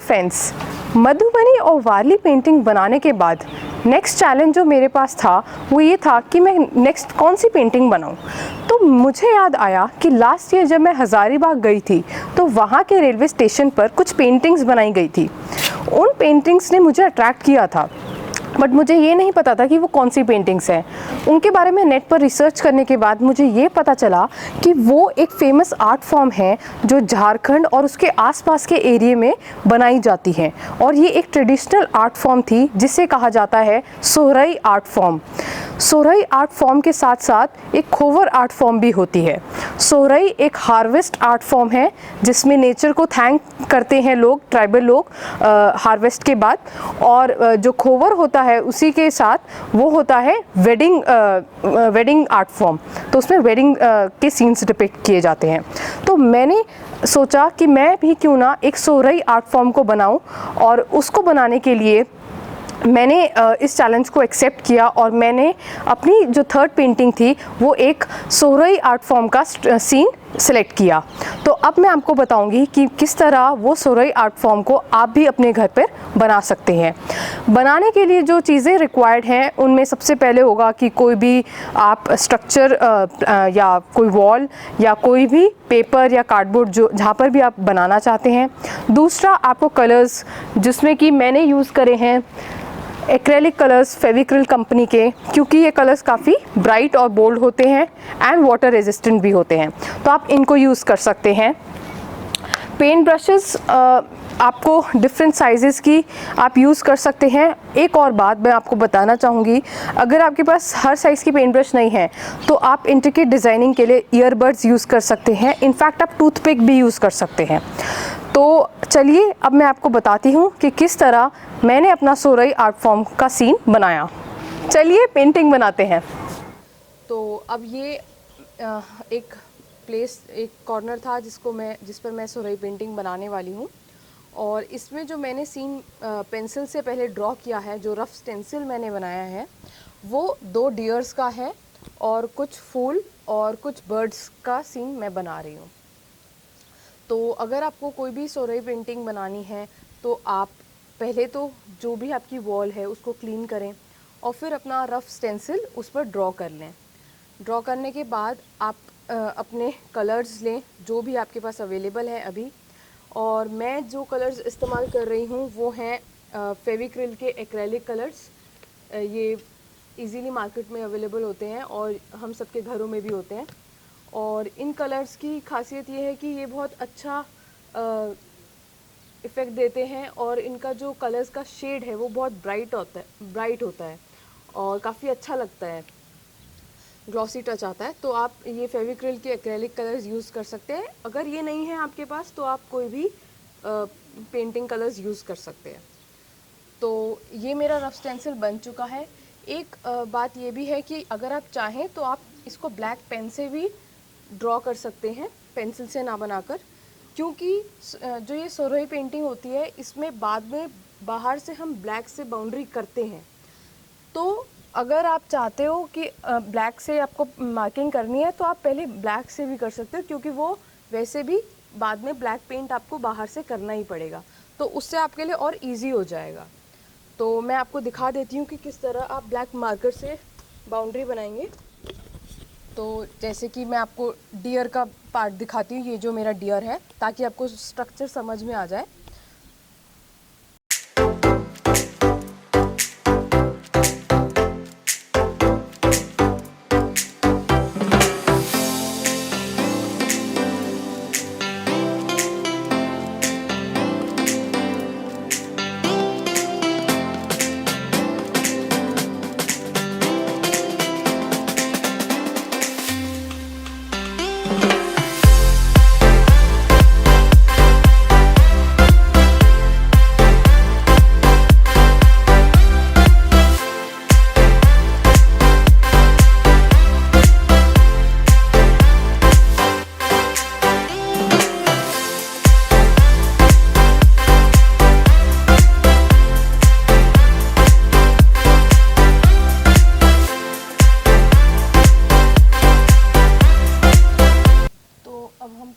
Friends, Madhubani और वारली painting बनाने के बाद नेक्स्ट चैलेंज जो मेरे पास था वो ये था कि मैं नेक्स्ट कौन सी पेंटिंग बनाऊं। तो मुझे याद आया कि लास्ट ईयर जब मैं हज़ारीबाग गई थी तो वहाँ के रेलवे स्टेशन पर कुछ पेंटिंग्स बनाई गई थी। उन पेंटिंग्स ने मुझे अट्रैक्ट किया था, बट मुझे ये नहीं पता था कि वो कौन सी पेंटिंग्स हैं। उनके बारे में नेट पर रिसर्च करने के बाद मुझे ये पता चला कि वो एक फेमस आर्ट फॉर्म है जो झारखंड और उसके आसपास के एरिया में बनाई जाती है, और ये एक ट्रेडिशनल आर्ट फॉर्म थी जिसे कहा जाता है Sohrai art form. Sohrai art form के साथ साथ एक खोवर आर्ट फॉर्म भी होती है। सोहराई एक हार्वेस्ट आर्ट फॉर्म है जिसमें नेचर को थैंक करते हैं लोग, ट्राइबल लोग हार्वेस्ट के बाद, और जो खोवर होता है उसी के साथ वो होता है वेडिंग आर्ट फॉर्म। तो उसमें वेडिंग के सीन्स डिपिक्ट किए जाते हैं। तो मैंने सोचा कि मैं भी क्यों ना एक सोहराई आर्ट फॉर्म को बनाऊं, और उसको बनाने के लिए मैंने इस चैलेंज को एक्सेप्ट किया और मैंने अपनी जो थर्ड पेंटिंग थी वो एक सोहराई आर्ट फॉर्म का सीन सेलेक्ट किया। तो अब मैं आपको बताऊंगी कि किस तरह वो सोहराई आर्ट फॉर्म को आप भी अपने घर पर बना सकते हैं। बनाने के लिए जो चीज़ें रिक्वायर्ड हैं उनमें सबसे पहले होगा कि कोई भी आप स्ट्रक्चर या कोई वॉल या कोई भी पेपर या कार्डबोर्ड जो जहाँ पर भी आप बनाना चाहते हैं। दूसरा आपको कलर्स, जिसमें कि मैंने यूज़ करे हैं एक्रेलिक कलर्स फेविक्रिल कंपनी के, क्योंकि ये कलर्स काफ़ी ब्राइट और बोल्ड होते हैं एंड वाटर रेजिस्टेंट भी होते हैं, तो आप इनको यूज़ कर सकते हैं। पेंट ब्रशेस आपको डिफरेंट साइज़ेस की आप यूज़ कर सकते हैं। एक और बात मैं आपको बताना चाहूँगी, अगर आपके पास हर साइज़ की पेंट ब्रश नहीं है तो आप इंट्रिकेट डिज़ाइनिंग के लिए ईयरबड्स यूज़ कर सकते हैं। इनफैक्ट आप टूथपिक भी यूज़ कर सकते हैं। तो चलिए अब मैं आपको बताती हूँ कि किस तरह मैंने अपना सोहराई आर्ट फॉर्म का सीन बनाया। चलिए पेंटिंग बनाते हैं। तो अब ये एक कॉर्नर था जिस पर मैं सोहराई पेंटिंग बनाने वाली हूँ, और इसमें जो मैंने सीन पेंसिल से पहले ड्रॉ किया है, जो रफ स्टेंसिल मैंने बनाया है वो 2 डियर्स का है और कुछ फूल और कुछ बर्ड्स का सीन मैं बना रही हूँ। तो अगर आपको कोई भी सोहराई पेंटिंग बनानी है तो आप पहले तो जो भी आपकी वॉल है उसको क्लीन करें और फिर अपना रफ स्टेंसिल उस पर ड्रॉ कर लें। ड्रॉ करने के बाद आप अपने कलर्स लें जो भी आपके पास अवेलेबल है अभी, और मैं जो कलर्स इस्तेमाल कर रही हूँ वो हैं फेविक्रिल के एक्रेलिक कलर्स। ये इजीली मार्केट में अवेलेबल होते हैं और हम सबके घरों में भी होते हैं, और इन कलर्स की खासियत ये है कि ये बहुत अच्छा इफ़ेक्ट देते हैं, और इनका जो कलर्स का शेड है वो बहुत ब्राइट होता है और काफ़ी अच्छा लगता है, ग्लॉसी टच आता है। तो आप ये फेविक्रिल के एक्रेलिक कलर्स यूज़ कर सकते हैं। अगर ये नहीं है आपके पास तो आप कोई भी पेंटिंग कलर्स यूज़ कर सकते हैं। तो ये मेरा रफ स्टेंसिल बन चुका है। एक बात ये भी है कि अगर आप चाहें तो आप इसको ब्लैक पेन से भी ड्रॉ कर सकते हैं, पेंसिल से ना बनाकर, क्योंकि जो ये सोहराई पेंटिंग होती है इसमें बाद में बाहर से हम ब्लैक से बाउंड्री करते हैं। तो अगर आप चाहते हो कि ब्लैक से आपको मार्किंग करनी है तो आप पहले ब्लैक से भी कर सकते हो, क्योंकि वो वैसे भी बाद में ब्लैक पेंट आपको बाहर से करना ही पड़ेगा, तो उससे आपके लिए और इजी हो जाएगा। तो मैं आपको दिखा देती हूँ कि किस तरह आप ब्लैक मार्कर से बाउंड्री बनाएंगे। तो जैसे कि मैं आपको डियर का पार्ट दिखाती हूँ, ये जो मेरा डियर है, ताकि आपको स्ट्रक्चर समझ में आ जाए।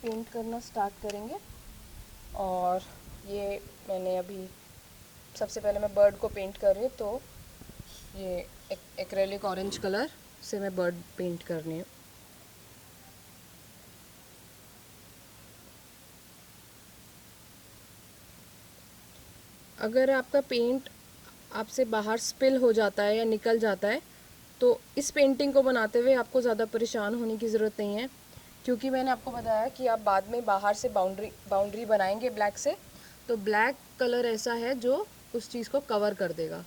पेंट करना स्टार्ट करेंगे, और ये मैंने अभी सबसे पहले मैं बर्ड को पेंट कर रही हूँ, तो ये एक्रेलिक ऑरेंज कलर से मैं बर्ड पेंट कर रही हूँ। अगर आपका पेंट आपसे बाहर स्पिल हो जाता है या निकल जाता है, तो इस पेंटिंग को बनाते हुए आपको ज़्यादा परेशान होने की ज़रूरत नहीं है, क्योंकि मैंने आपको बताया कि आप बाद में बाहर से बाउंड्री बनाएंगे ब्लैक से, तो ब्लैक कलर ऐसा है जो उस चीज़ को कवर कर देगा।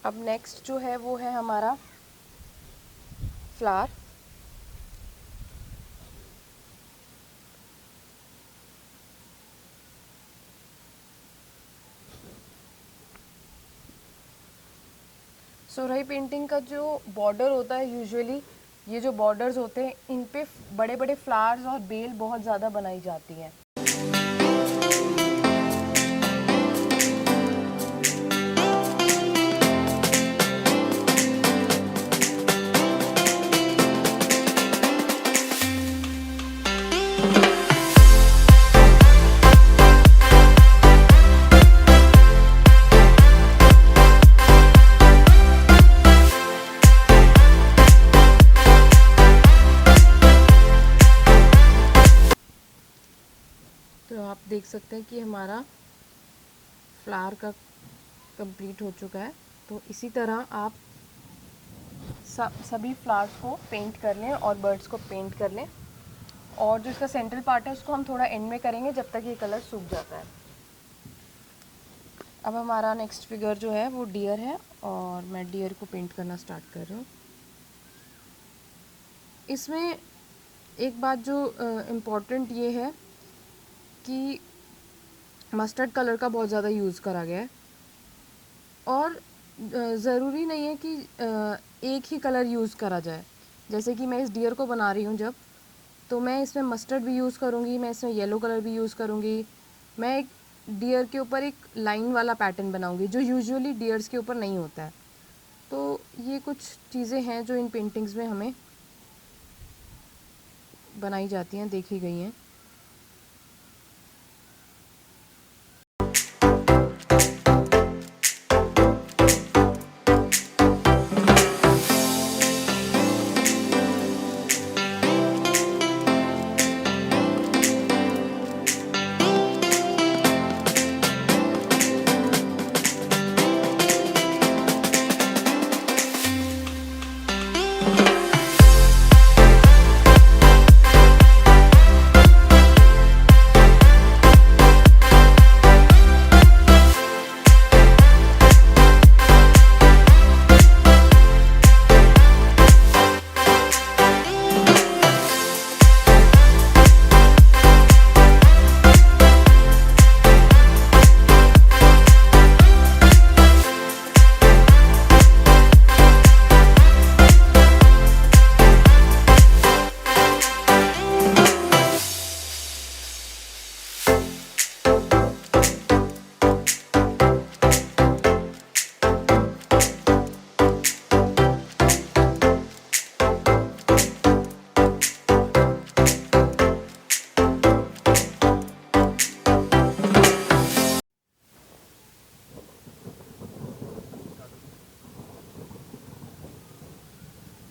अब नेक्स्ट जो है वो है हमारा फ्लावर। सोरही पेंटिंग का जो बॉर्डर होता है, यूजुअली ये जो बॉर्डर्स होते हैं इन पे बड़े बड़े फ्लावर्स और बेल बहुत ज़्यादा बनाई जाती हैं। तो आप देख सकते हैं कि हमारा फ्लावर का कंप्लीट हो चुका है। तो इसी तरह आप सभी फ्लावर्स को पेंट कर लें और बर्ड्स को पेंट कर लें, और जो इसका सेंट्रल पार्ट है उसको हम थोड़ा एंड में करेंगे जब तक ये कलर सूख जाता है। अब हमारा नेक्स्ट फिगर जो है वो डियर है, और मैं डियर को पेंट करना स्टार्ट कर रही हूँ। इसमें एक बात जो इम्पोर्टेंट ये है कि मस्टर्ड कलर का बहुत ज़्यादा यूज़ करा गया है, और ज़रूरी नहीं है कि एक ही कलर यूज़ करा जाए। जैसे कि मैं इस डियर को बना रही हूँ जब, तो मैं इसमें मस्टर्ड भी यूज़ करूँगी, मैं इसमें येलो कलर भी यूज़ करूँगी, मैं एक डियर के ऊपर एक लाइन वाला पैटर्न बनाऊँगी जो यूजुअली डियर्स के ऊपर नहीं होता है। तो ये कुछ चीज़ें हैं जो इन पेंटिंग्स में हमें बनाई जाती हैं, देखी गई हैं।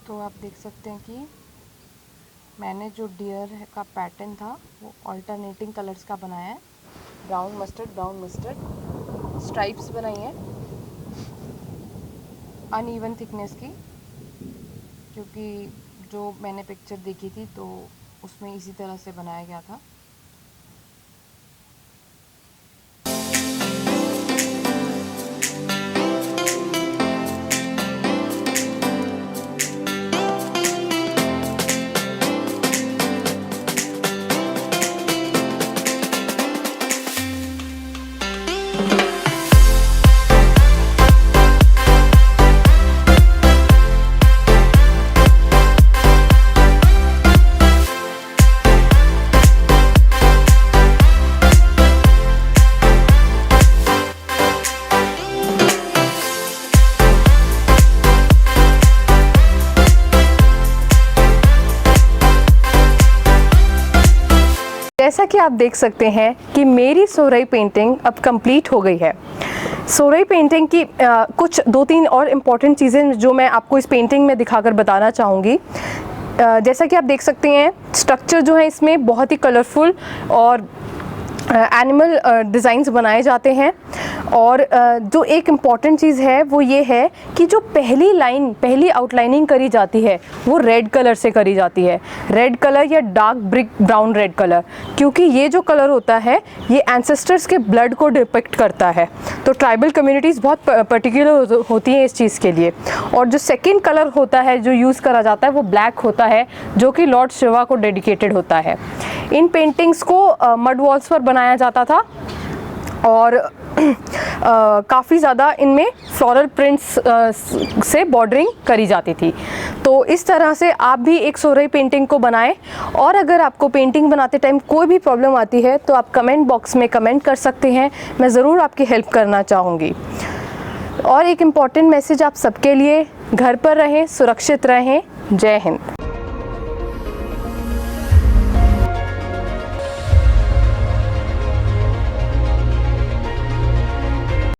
तो आप देख सकते हैं कि मैंने जो डियर का पैटर्न था वो अल्टरनेटिंग कलर्स का बनाया है। ब्राउन मस्टर्ड स्ट्राइप्स बनाई हैं। अनइवन थिकनेस की, क्योंकि जो मैंने पिक्चर देखी थी तो उसमें इसी तरह से बनाया गया था। जैसा कि आप देख सकते हैं कि मेरी सोरई पेंटिंग अब कंप्लीट हो गई है। सोरई पेंटिंग की कुछ 2-3 और इम्पॉर्टेंट चीज़ें जो मैं आपको इस पेंटिंग में दिखाकर बताना चाहूँगी। जैसा कि आप देख सकते हैं, स्ट्रक्चर जो है इसमें बहुत ही कलरफुल और एनिमल डिज़ाइंस बनाए जाते हैं। और जो एक इम्पॉर्टेंट चीज़ है वो ये है कि जो पहली आउटलाइनिंग करी जाती है वो रेड कलर से करी जाती है, रेड कलर या dark brick brown red colour, क्योंकि ये जो कलर होता है ये एंसेस्टर्स के ब्लड को डिपिक्ट करता है। तो ट्राइबल कम्युनिटीज़ बहुत पर्टिकुलर होती हैं इस चीज़ के लिए। और जो सेकेंड कलर होता है जो यूज़ करा जाता है वो ब्लैक होता है, जो कि लॉर्ड शिवा को डेडिकेटेड होता है। इन पेंटिंग्स को मड वॉल्स पर बनाया जाता था और काफ़ी ज़्यादा इनमें फ्लोरल प्रिंट्स से बॉर्डरिंग करी जाती थी। तो इस तरह से आप भी एक सोरई पेंटिंग को बनाएं। और अगर आपको पेंटिंग बनाते टाइम कोई भी प्रॉब्लम आती है तो आप कमेंट बॉक्स में कमेंट कर सकते हैं, मैं ज़रूर आपकी हेल्प करना चाहूँगी। और एक इम्पॉर्टेंट मैसेज आप सबके लिए, घर पर रहें, सुरक्षित रहें। जय हिंद।